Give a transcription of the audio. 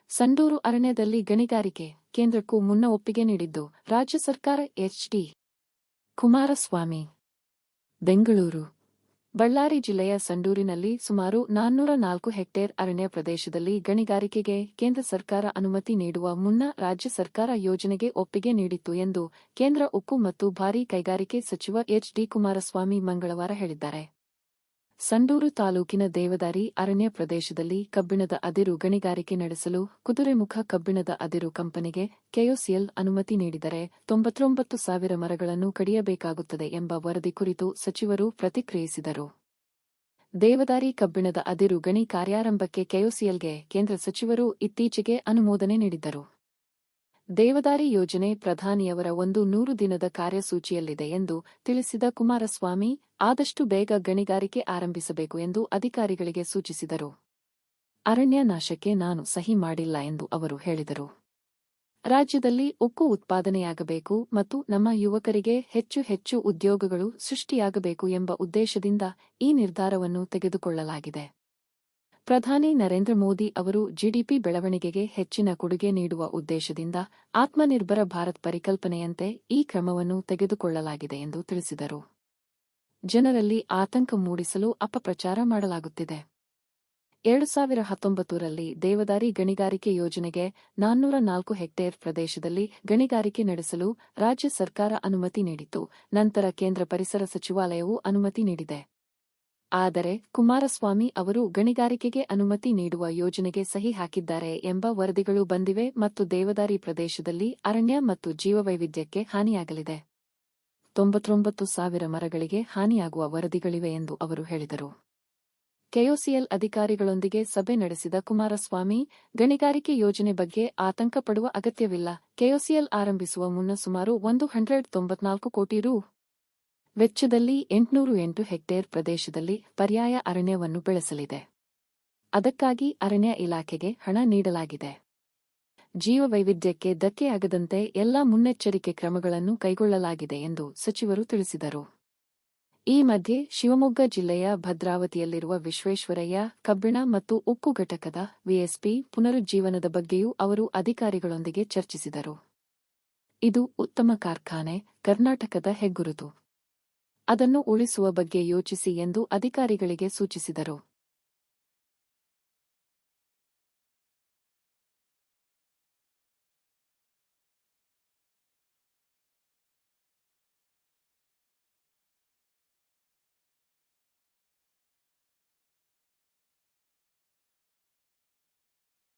ಸಂಡೂರು ಅರಣ್ಯದಲ್ಲಿ ಗಣಿಗಾರಿಕೆ ಕೇಂದ್ರಕ್ಕೂ ಮುನ್ನ ಒಪ್ಪಿಗೆ ನೀಡಿದ್ದು ರಾಜ್ಯ ಸರ್ಕಾರ. ಎಚ್.ಡಿ. ಕುಮಾರಸ್ವಾಮಿ. ಬೆಂಗಳೂರು. ಬಳ್ಳಾರಿ ಜಿಲ್ಲೆಯ ಸಂಡೂರಿನಲ್ಲಿ ಸುಮಾರು 404 ಹೆಕ್ಟೇರ್ ಅರಣ್ಯ ಪ್ರದೇಶದಲ್ಲಿ ಗಣಿಗಾರಿಕೆಗೆ ಕೇಂದ್ರ ಸರ್ಕಾರ ಅನುಮತಿ ನೀಡುವ ಮುನ್ನ ರಾಜ್ಯ ಸರ್ಕಾರ ಯೋಜನೆಗೆ ಒಪ್ಪಿಗೆ ನೀಡಿತ್ತು ಎಂದು ಕೇಂದ್ರ ಉಕ್ಕು ಮತ್ತು ಭಾರೀ ಕೈಗಾರಿಕೆ ಸಚಿವ ಎಚ್.ಡಿ. ಕುಮಾರಸ್ವಾಮಿ ಮಂಗಳವಾರ ಹೇಳಿದ್ದಾರೆ. ಸಂಡೂರು ತಾಲೂಕಿನ ದೇವದಾರಿ ಅರಣ್ಯ ಪ್ರದೇಶದಲ್ಲಿ ಕಬ್ಬಿಣದ ಅದಿರು ಗಣಿಗಾರಿಕೆ ನಡೆಸಲು ಕುದುರೆಮುಖ ಕಬ್ಬಿಣದ ಅದಿರು ಕಂಪನಿಗೆ ಕೆಒಸಿಎಲ್ ಅನುಮತಿ ನೀಡಿದರೆ 99,000 ಮರಗಳನ್ನು ಕಡಿಯಬೇಕಾಗುತ್ತದೆ ಎಂಬ ವರದಿ ಕುರಿತು ಸಚಿವರು ಪ್ರತಿಕ್ರಿಯಿಸಿದರು. ದೇವದಾರಿ ಕಬ್ಬಿಣದ ಅದಿರು ಗಣಿ ಕಾರ್ಯಾರಂಭಕ್ಕೆ ಕೆಒಸಿಎಲ್ಗೆ ಕೇಂದ್ರ ಸಚಿವರು ಇತ್ತೀಚೆಗೆ ಅನುಮೋದನೆ ನೀಡಿದ್ದರು. ದೇವದಾರಿ ಯೋಜನೆ ಪ್ರಧಾನಿಯವರ 100 ದಿನದ ಕಾರ್ಯಸೂಚಿಯಲ್ಲಿದೆ ಎಂದು ತಿಳಿಸಿದ ಕುಮಾರಸ್ವಾಮಿ, ಆದಷ್ಟು ಬೇಗ ಗಣಿಗಾರಿಕೆ ಆರಂಭಿಸಬೇಕು ಎಂದು ಅಧಿಕಾರಿಗಳಿಗೆ ಸೂಚಿಸಿದರು. ಅರಣ್ಯ ನಾಶಕ್ಕೆ ನಾನು ಸಹಿ ಮಾಡಿಲ್ಲ ಎಂದು ಅವರು ಹೇಳಿದರು. ರಾಜ್ಯದಲ್ಲಿ ಉಕ್ಕು ಉತ್ಪಾದನೆಯಾಗಬೇಕು ಮತ್ತು ನಮ್ಮ ಯುವಕರಿಗೆ ಹೆಚ್ಚು ಹೆಚ್ಚು ಉದ್ಯೋಗಗಳು ಸೃಷ್ಟಿಯಾಗಬೇಕು ಎಂಬ ಉದ್ದೇಶದಿಂದ ಈ ನಿರ್ಧಾರವನ್ನು ತೆಗೆದುಕೊಳ್ಳಲಾಗಿದೆ. ಪ್ರಧಾನಿ ನರೇಂದ್ರ ಮೋದಿ ಅವರು ಜಿಡಿಪಿ ಬೆಳವಣಿಗೆಗೆ ಹೆಚ್ಚಿನ ಕೊಡುಗೆ ನೀಡುವ ಉದ್ದೇಶದಿಂದ ಆತ್ಮನಿರ್ಭರ ಭಾರತ್ ಪರಿಕಲ್ಪನೆಯಂತೆ ಈ ಕ್ರಮವನ್ನು ತೆಗೆದುಕೊಳ್ಳಲಾಗಿದೆ ಎಂದು ತಿಳಿಸಿದರು. ಜನರಲ್ಲಿ ಆತಂಕ ಮೂಡಿಸಲು ಅಪಪ್ರಚಾರ ಮಾಡಲಾಗುತ್ತಿದೆ. 2019ರಲ್ಲಿ ದೇವದಾರಿ ಗಣಿಗಾರಿಕೆ ಯೋಜನೆಗೆ 404 ಹೆಕ್ಟೇರ್ ಪ್ರದೇಶದಲ್ಲಿ ಗಣಿಗಾರಿಕೆ ನಡೆಸಲು ರಾಜ್ಯ ಸರ್ಕಾರ ಅನುಮತಿ ನೀಡಿತ್ತು. ನಂತರ ಕೇಂದ್ರ ಪರಿಸರ ಸಚಿವಾಲಯವು ಅನುಮತಿ ನೀಡಿದೆ. ಆದರೆ ಕುಮಾರಸ್ವಾಮಿ ಅವರು ಗಣಿಗಾರಿಕೆಗೆ ಅನುಮತಿ ನೀಡುವ ಯೋಜನೆಗೆ ಸಹಿ ಹಾಕಿದ್ದಾರೆ ಎಂಬ ವರದಿಗಳು ಬಂದಿವೆ ಮತ್ತು ದೇವದಾರಿ ಪ್ರದೇಶದಲ್ಲಿ ಅರಣ್ಯ ಮತ್ತು ಜೀವವೈವಿಧ್ಯಕ್ಕೆ ಹಾನಿಯಾಗಲಿದೆ. 99,000 ಮರಗಳಿಗೆ ಹಾನಿಯಾಗುವ ವರದಿಗಳಿವೆ ಎಂದು ಅವರು ಹೇಳಿದರು. ಕೆಒಸಿಎಲ್ ಅಧಿಕಾರಿಗಳೊಂದಿಗೆ ಸಭೆ ನಡೆಸಿದ ಕುಮಾರಸ್ವಾಮಿ, ಗಣಿಗಾರಿಕೆ ಯೋಜನೆ ಬಗ್ಗೆ ಆತಂಕ ಪಡುವ ಅಗತ್ಯವಿಲ್ಲ. ಕೆಒಸಿಎಲ್ ಆರಂಭಿಸುವ ಮುನ್ನ ಸುಮಾರು 194 ಕೋಟಿ ರೂ. ವೆಚ್ಚದಲ್ಲಿ 808 ಹೆಕ್ಟೇರ್ ಪ್ರದೇಶದಲ್ಲಿ ಪರ್ಯಾಯ ಅರಣ್ಯವನ್ನು ಬೆಳೆಸಲಿದೆ. ಅದಕ್ಕಾಗಿ ಅರಣ್ಯ ಇಲಾಖೆಗೆ ಹಣ ನೀಡಲಾಗಿದೆ. ಜೀವವೈವಿಧ್ಯಕ್ಕೆ ಧಕ್ಕೆಯಾಗದಂತೆ ಎಲ್ಲಾ ಮುನ್ನೆಚ್ಚರಿಕೆ ಕ್ರಮಗಳನ್ನು ಕೈಗೊಳ್ಳಲಾಗಿದೆ ಎಂದು ಸಚಿವರು ತಿಳಿಸಿದರು. ಈ ಮಧ್ಯೆ ಶಿವಮೊಗ್ಗ ಜಿಲ್ಲೆಯ ಭದ್ರಾವತಿಯಲ್ಲಿರುವ ವಿಶ್ವೇಶ್ವರಯ್ಯ ಕಬ್ಬಿಣ ಮತ್ತು ಉಕ್ಕು ಘಟಕದ ವಿಎಸ್ಪಿ ಪುನರುಜ್ಜೀವನದ ಬಗ್ಗೆಯೂ ಅವರು ಅಧಿಕಾರಿಗಳೊಂದಿಗೆ ಚರ್ಚಿಸಿದರು. ಇದು ಉತ್ತಮ ಕಾರ್ಖಾನೆ, ಕರ್ನಾಟಕದ ಹೆಗ್ಗುರುತು. ಅದನ್ನು ಉಳಿಸುವ ಬಗ್ಗೆ ಯೋಚಿಸಿ ಎಂದು ಅಧಿಕಾರಿಗಳಿಗೆ ಸೂಚಿಸಿದರು.